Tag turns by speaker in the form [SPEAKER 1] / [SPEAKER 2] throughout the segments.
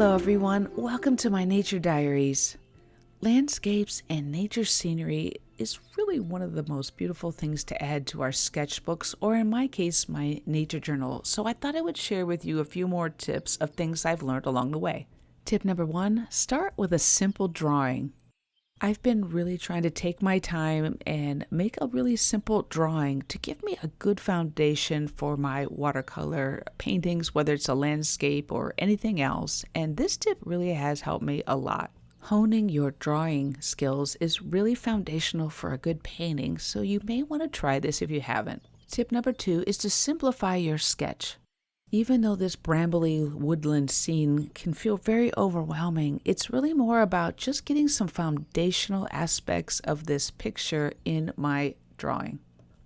[SPEAKER 1] Hello everyone, welcome to my nature diaries. Landscapes and nature scenery is really one of the most beautiful things to add to our sketchbooks, or in my case, my nature journal. So I thought I would share with you a few more tips of things I've learned along the way. Tip number 1, start with a simple drawing. I've been really trying to take my time and make a really simple drawing to give me a good foundation for my watercolor paintings, whether it's a landscape or anything else, and this tip really has helped me a lot. Honing your drawing skills is really foundational for a good painting, so you may want to try this if you haven't. Tip number 2 is to simplify your sketch. Even though this brambly woodland scene can feel very overwhelming, it's really more about just getting some foundational aspects of this picture in my drawing.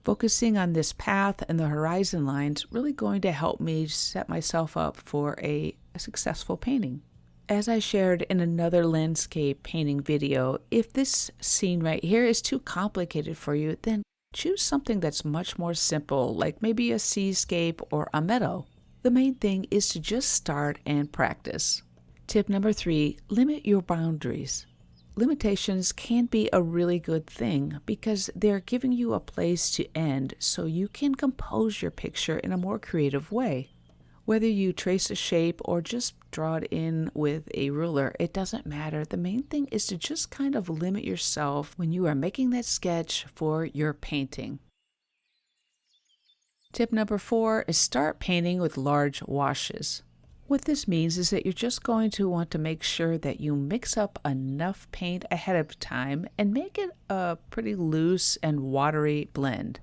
[SPEAKER 1] Focusing on this path and the horizon lines really going to help me set myself up for a successful painting. As I shared in another landscape painting video, if this scene right here is too complicated for you, then choose something that's much more simple, like maybe a seascape or a meadow. The main thing is to just start and practice. Tip number 3, limit your boundaries. Limitations can be a really good thing because they're giving you a place to end so you can compose your picture in a more creative way. Whether you trace a shape or just draw it in with a ruler, it doesn't matter. The main thing is to just kind of limit yourself when you are making that sketch for your painting. Tip number 4 is start painting with large washes. What this means is that you're just going to want to make sure that you mix up enough paint ahead of time and make it a pretty loose and watery blend.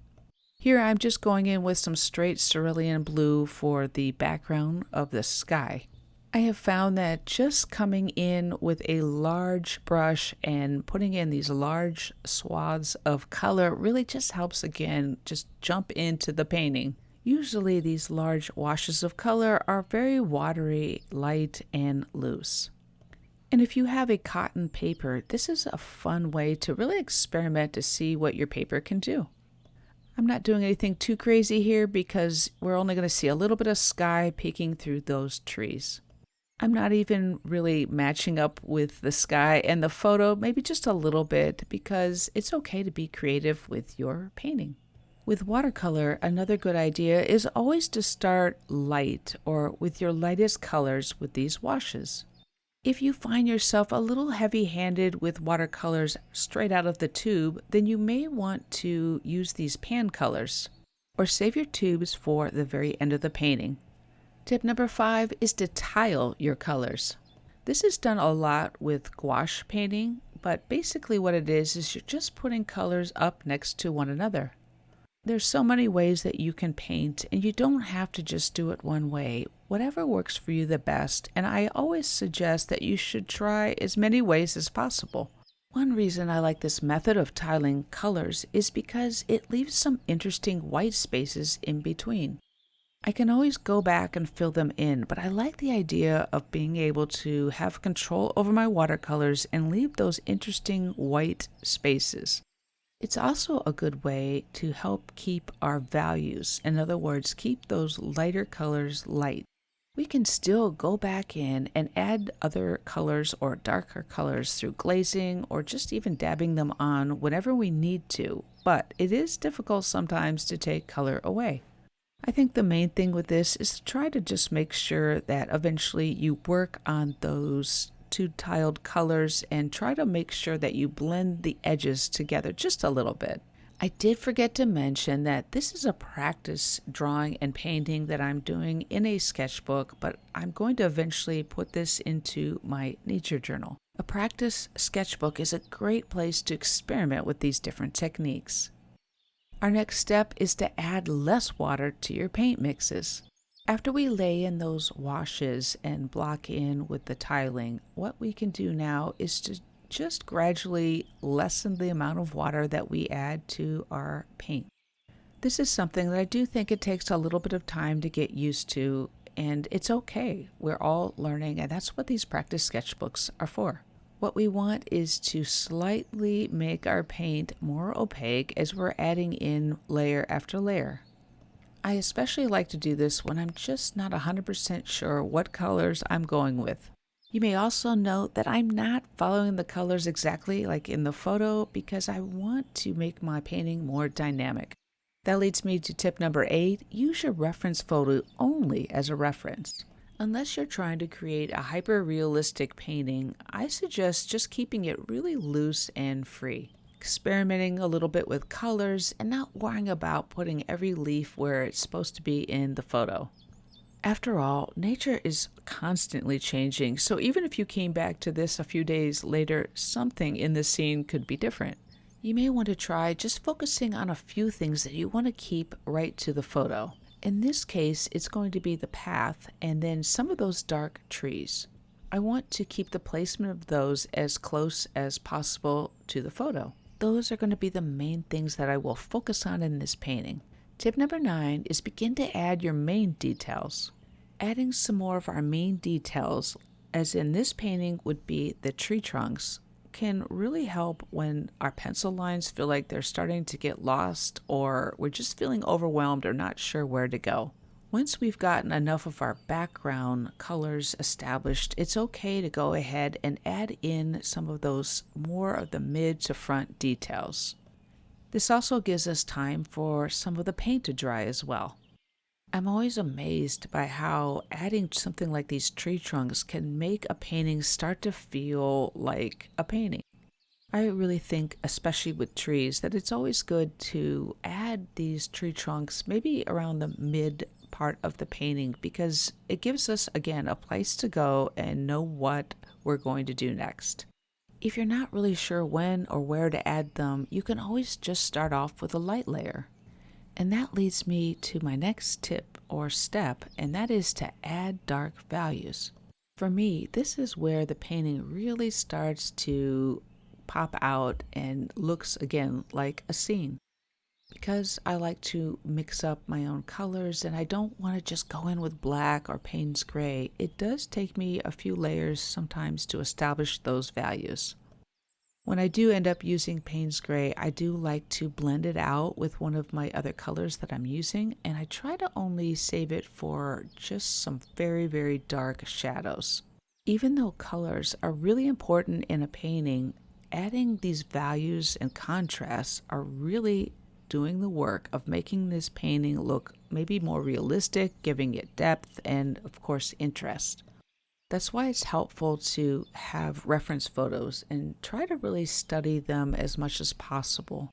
[SPEAKER 1] Here I'm just going in with some straight cerulean blue for the background of the sky. I have found that just coming in with a large brush and putting in these large swaths of color really just helps again just jump into the painting. Usually these large washes of color are very watery, light, and loose. And if you have a cotton paper, this is a fun way to really experiment to see what your paper can do. I'm not doing anything too crazy here because we're only going to see a little bit of sky peeking through those trees. I'm not even really matching up with the sky and the photo, maybe just a little bit, because it's okay to be creative with your painting. With watercolor, another good idea is always to start light or with your lightest colors with these washes. If you find yourself a little heavy-handed with watercolors straight out of the tube, then you may want to use these pan colors, or save your tubes for the very end of the painting. Tip number 5 is to tile your colors. This is done a lot with gouache painting, but basically what it is you're just putting colors up next to one another. There's so many ways that you can paint, and you don't have to just do it one way. Whatever works for you the best, and I always suggest that you should try as many ways as possible. One reason I like this method of tiling colors is because it leaves some interesting white spaces in between. I can always go back and fill them in, but I like the idea of being able to have control over my watercolors and leave those interesting white spaces. It's also a good way to help keep our values. In other words, keep those lighter colors light. We can still go back in and add other colors or darker colors through glazing or just even dabbing them on whenever we need to, but it is difficult sometimes to take color away. I think the main thing with this is to try to just make sure that eventually you work on those two tiled colors and try to make sure that you blend the edges together just a little bit. I did forget to mention that this is a practice drawing and painting that I'm doing in a sketchbook, but I'm going to eventually put this into my nature journal. A practice sketchbook is a great place to experiment with these different techniques. Our next step is to add less water to your paint mixes. After we lay in those washes and block in with the tiling, what we can do now is to just gradually lessen the amount of water that we add to our paint. This is something that I do think it takes a little bit of time to get used to, and it's okay. We're all learning, and that's what these practice sketchbooks are for. What we want is to slightly make our paint more opaque as we're adding in layer after layer. I especially like to do this when I'm just not 100% sure what colors I'm going with. You may also note that I'm not following the colors exactly like in the photo because I want to make my painting more dynamic. That leads me to tip number 8. Use your reference photo only as a reference. Unless you're trying to create a hyper-realistic painting, I suggest just keeping it really loose and free. Experimenting a little bit with colors and not worrying about putting every leaf where it's supposed to be in the photo. After all, nature is constantly changing, so even if you came back to this a few days later, something in the scene could be different. You may want to try just focusing on a few things that you want to keep right to the photo. In this case, it's going to be the path and then some of those dark trees. I want to keep the placement of those as close as possible to the photo. Those are going to be the main things that I will focus on in this painting. Tip number 9 is begin to add your main details. Adding some more of our main details, as in this painting would be the tree trunks, can really help when our pencil lines feel like they're starting to get lost or we're just feeling overwhelmed or not sure where to go. Once we've gotten enough of our background colors established, it's okay to go ahead and add in some of those more of the mid to front details. This also gives us time for some of the paint to dry as well. I'm always amazed by how adding something like these tree trunks can make a painting start to feel like a painting. I really think, especially with trees, that it's always good to add these tree trunks maybe around the mid part of the painting because it gives us, again, a place to go and know what we're going to do next. If you're not really sure when or where to add them, you can always just start off with a light layer. And that leads me to my next tip or step, and that is to add dark values. For me, this is where the painting really starts to pop out and looks again like a scene. Because I like to mix up my own colors and I don't want to just go in with black or Payne's gray, it does take me a few layers sometimes to establish those values. When I do end up using Payne's gray, I do like to blend it out with one of my other colors that I'm using, and I try to only save it for just some very, very dark shadows. Even though colors are really important in a painting, adding these values and contrasts are really doing the work of making this painting look maybe more realistic, giving it depth, and of course interest. That's why it's helpful to have reference photos and try to really study them as much as possible.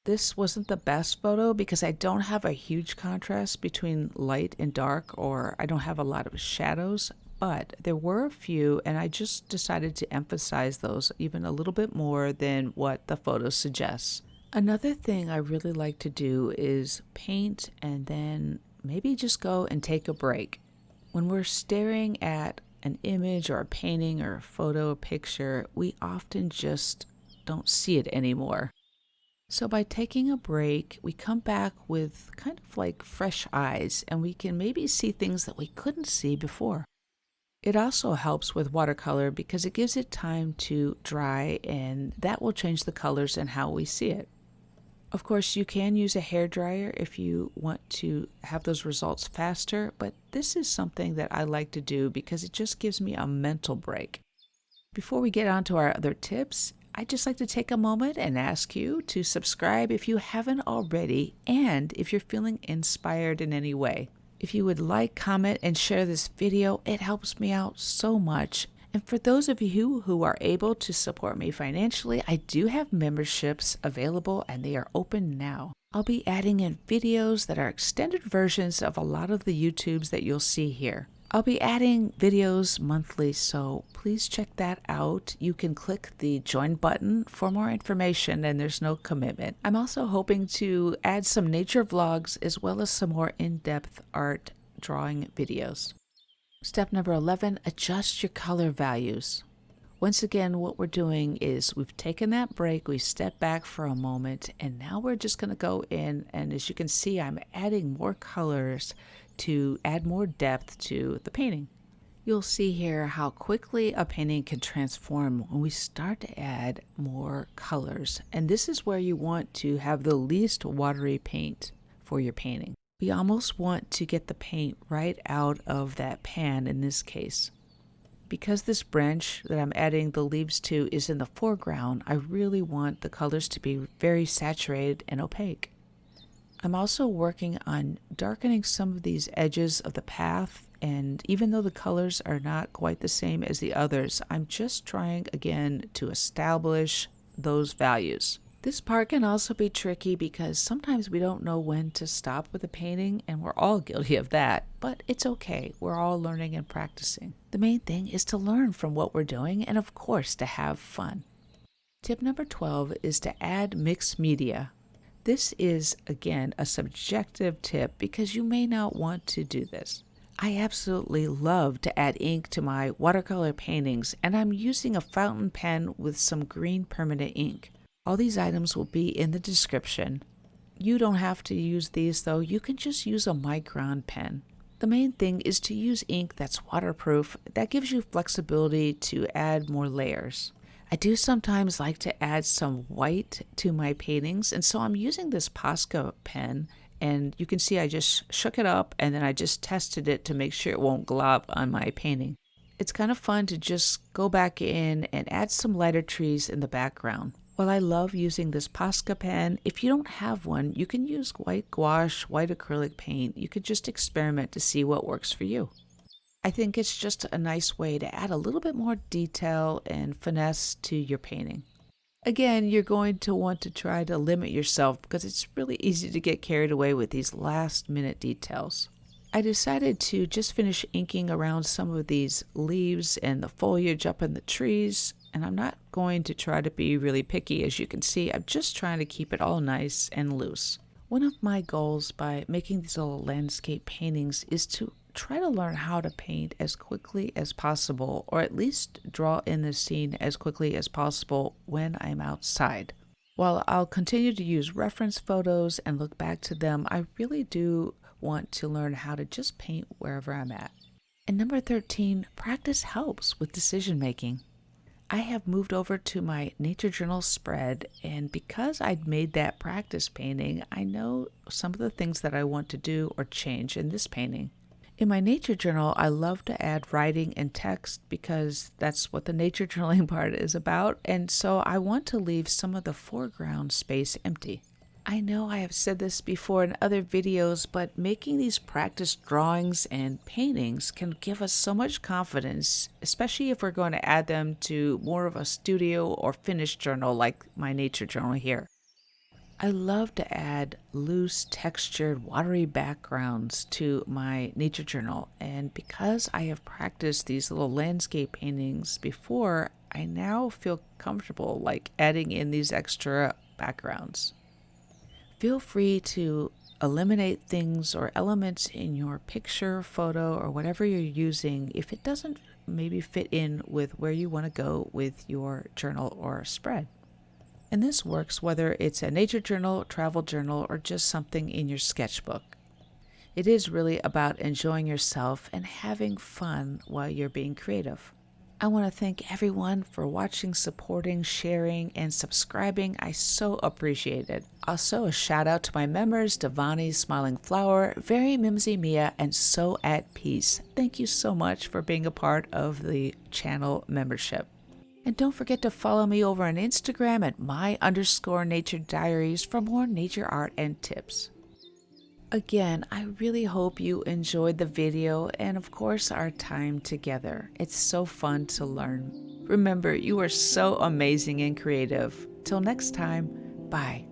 [SPEAKER 1] This wasn't the best photo because I don't have a huge contrast between light and dark, or I don't have a lot of shadows, but there were a few and I just decided to emphasize those even a little bit more than what the photo suggests. Another thing I really like to do is paint and then maybe just go and take a break. When we're staring at an image or a painting or a photo or picture, we often just don't see it anymore. So by taking a break, we come back with kind of like fresh eyes and we can maybe see things that we couldn't see before. It also helps with watercolor because it gives it time to dry and that will change the colors and how we see it. Of course, you can use a hairdryer if you want to have those results faster, but this is something that I like to do because it just gives me a mental break. Before we get on to our other tips, I'd just like to take a moment and ask you to subscribe if you haven't already and if you're feeling inspired in any way. If you would like, comment, and share this video, it helps me out so much. And for those of you who are able to support me financially, I do have memberships available and they are open now. I'll be adding in videos that are extended versions of a lot of the YouTubes that you'll see here. I'll be adding videos monthly, so please check that out. You can click the join button for more information and there's no commitment. I'm also hoping to add some nature vlogs as well as some more in-depth art drawing videos. Step number 11, adjust your color values. Once again, what we're doing is we've taken that break, we step back for a moment, and now we're just going to go in, and as you can see, I'm adding more colors to add more depth to the painting. You'll see here how quickly a painting can transform when we start to add more colors, and this is where you want to have the least watery paint for your painting. We almost want to get the paint right out of that pan in this case. Because this branch that I'm adding the leaves to is in the foreground, I really want the colors to be very saturated and opaque. I'm also working on darkening some of these edges of the path, and even though the colors are not quite the same as the others, I'm just trying again to establish those values. This part can also be tricky because sometimes we don't know when to stop with a painting, and we're all guilty of that, but it's okay. We're all learning and practicing. The main thing is to learn from what we're doing and, of course, to have fun. Tip number 12 is to add mixed media. This is, again, a subjective tip because you may not want to do this. I absolutely love to add ink to my watercolor paintings, and I'm using a fountain pen with some green permanent ink. All these items will be in the description. You don't have to use these though, you can just use a micron pen. The main thing is to use ink that's waterproof. That gives you flexibility to add more layers. I do sometimes like to add some white to my paintings, and so I'm using this Posca pen, and you can see I just shook it up and then I just tested it to make sure it won't glob on my painting. It's kind of fun to just go back in and add some lighter trees in the background. While I love using this Posca pen, if you don't have one, you can use white gouache, white acrylic paint. You could just experiment to see what works for you. I think it's just a nice way to add a little bit more detail and finesse to your painting. Again, you're going to want to try to limit yourself because it's really easy to get carried away with these last-minute details. I decided to just finish inking around some of these leaves and the foliage up in the trees, and I'm not going to try to be really picky. As you can see, I'm just trying to keep it all nice and loose. One of my goals by making these little landscape paintings is to try to learn how to paint as quickly as possible, or at least draw in the scene as quickly as possible when I'm outside. While I'll continue to use reference photos and look back to them, I really do want to learn how to just paint wherever I'm at. And number 13, practice helps with decision making. I have moved over to my nature journal spread, and because I'd made that practice painting, I know some of the things that I want to do or change in this painting. In my nature journal, I love to add writing and text because that's what the nature journaling part is about, and so I want to leave some of the foreground space empty. I know I have said this before in other videos, but making these practice drawings and paintings can give us so much confidence, especially if we're going to add them to more of a studio or finished journal like my nature journal here. I love to add loose, textured, watery backgrounds to my nature journal, and because I have practiced these little landscape paintings before, I now feel comfortable like adding in these extra backgrounds. Feel free to eliminate things or elements in your picture, photo, or whatever you're using if it doesn't maybe fit in with where you want to go with your journal or spread. And this works whether it's a nature journal, travel journal, or just something in your sketchbook. It is really about enjoying yourself and having fun while you're being creative. I want to thank everyone for watching, supporting, sharing, and subscribing. I so appreciate it. Also, a shout out to my members, Devani, Smiling Flower, Very Mimsy Mia, and So at Peace. Thank you so much for being a part of the channel membership. And don't forget to follow me over on Instagram at my_nature diaries for more nature art and tips. Again, I really hope you enjoyed the video and of course our time together. It's so fun to learn. Remember, you are so amazing and creative. Till next time, bye.